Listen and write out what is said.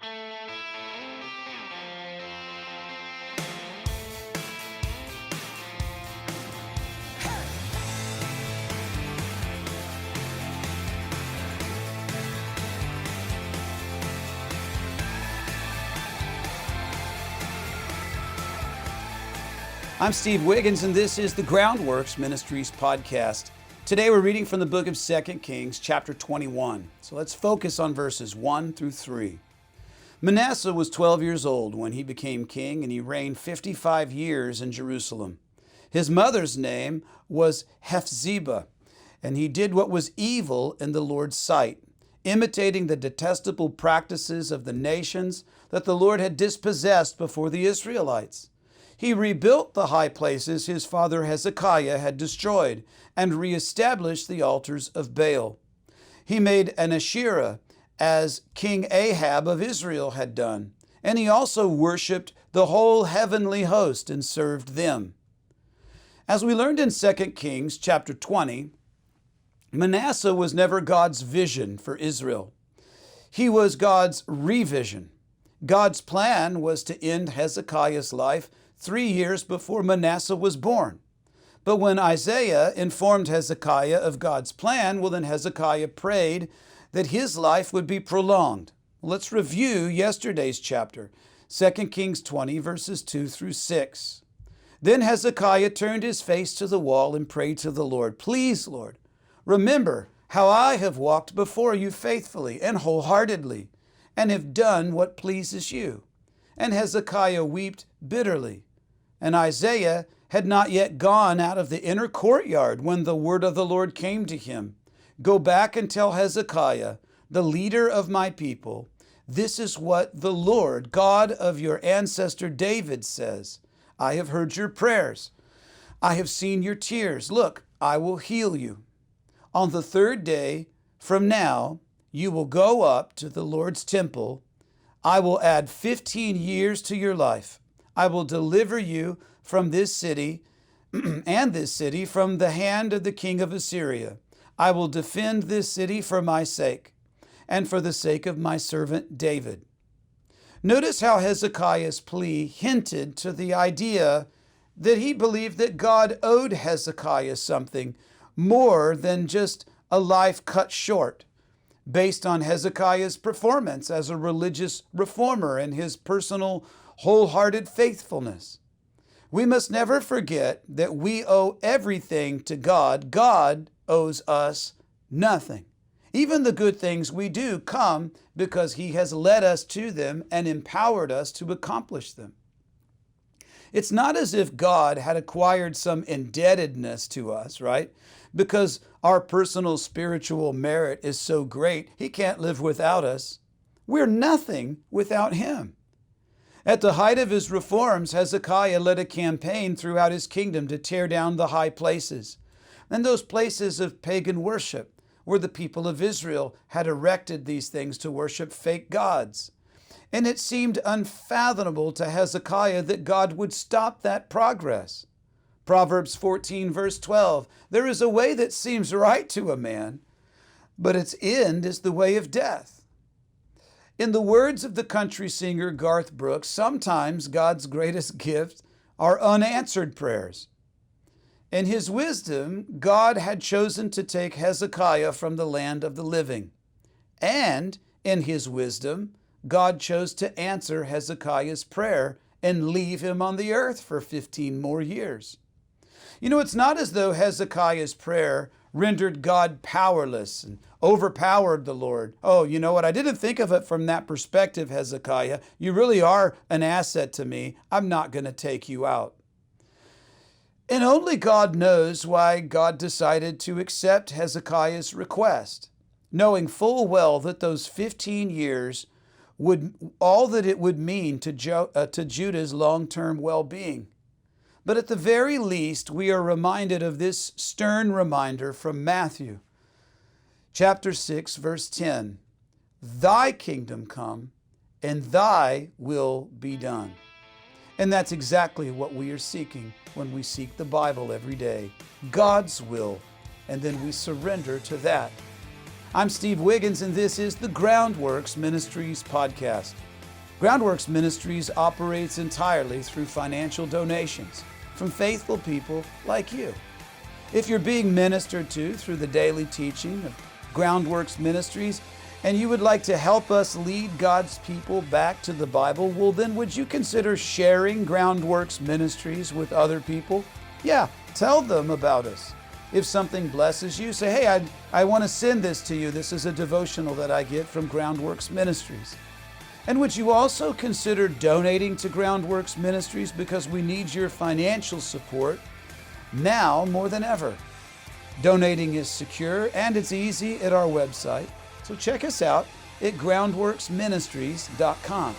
I'm Steve Wiggins, and this is the Groundworks Ministries podcast. Today we're reading from the book of 2 Kings, chapter 21. So let's focus on verses 1 through 3. Manasseh was 12 years old when he became king, and he reigned 55 years in Jerusalem. His mother's name was Hephzibah, and he did what was evil in the Lord's sight, imitating the detestable practices of the nations that the Lord had dispossessed before the Israelites. He rebuilt the high places his father Hezekiah had destroyed and reestablished the altars of Baal. He made an Asherah as King Ahab of Israel had done, and he also worshipped the whole heavenly host and served them. As we learned in 2 Kings chapter 20, Manasseh was never God's vision for Israel. He was God's revision. God's plan was to end Hezekiah's life 3 years before Manasseh was born. But when Isaiah informed Hezekiah of God's plan, then Hezekiah prayed that his life would be prolonged. Let's review yesterday's chapter, 2 Kings 20, verses 2 through 6. Then Hezekiah turned his face to the wall and prayed to the Lord, "Please, Lord, remember how I have walked before you faithfully and wholeheartedly, and have done what pleases you." And Hezekiah wept bitterly. And Isaiah had not yet gone out of the inner courtyard when the word of the Lord came to him. "Go back and tell Hezekiah, the leader of my people, this is what the Lord, God of your ancestor David, says. I have heard your prayers. I have seen your tears. Look, I will heal you. On the third day from now, you will go up to the Lord's temple. I will add 15 years to your life. I will deliver you from this city and this city from the hand of the king of Assyria. I will defend this city for my sake and for the sake of my servant David." Notice how Hezekiah's plea hinted to the idea that he believed that God owed Hezekiah something more than just a life cut short, based on Hezekiah's performance as a religious reformer and his personal wholehearted faithfulness. We must never forget that we owe everything to God. God owes us nothing. Even the good things we do come because He has led us to them and empowered us to accomplish them. It's not as if God had acquired some indebtedness to us, right? Because our personal spiritual merit is so great, He can't live without us. We're nothing without Him. At the height of his reforms, Hezekiah led a campaign throughout his kingdom to tear down the high places and those places of pagan worship where the people of Israel had erected these things to worship fake gods. And it seemed unfathomable to Hezekiah that God would stop that progress. Proverbs 14, verse 12, "There is a way that seems right to a man, but its end is the way of death." In the words of the country singer Garth Brooks, sometimes God's greatest gift are unanswered prayers. In His wisdom, God had chosen to take Hezekiah from the land of the living. And in His wisdom, God chose to answer Hezekiah's prayer and leave him on the earth for 15 more years. You know, it's not as though Hezekiah's prayer rendered God powerless and overpowered the Lord. "Oh, you know what? I didn't think of it from that perspective, Hezekiah. You really are an asset to me. I'm not going to take you out." And only God knows why God decided to accept Hezekiah's request, knowing full well that those 15 years would all that it would mean to Judah's long-term well-being. But at the very least, we are reminded of this stern reminder from Matthew, chapter 6, verse 10. "Thy kingdom come, and thy will be done." And that's exactly what we are seeking when we seek the Bible every day, God's will, and then we surrender to that. I'm Steve Wiggins, and this is the Groundworks Ministries podcast. Groundworks Ministries operates entirely through financial donations from faithful people like you. If you're being ministered to through the daily teaching of Groundworks Ministries, and you would like to help us lead God's people back to the Bible, well then would you consider sharing Groundworks Ministries with other people? Yeah, tell them about us. If something blesses you, say, hey, I want to send this to you. This is a devotional that I get from Groundworks Ministries. And would you also consider donating to Groundworks Ministries, because we need your financial support now more than ever. Donating is secure and it's easy at our website. So check us out at groundworksministries.com.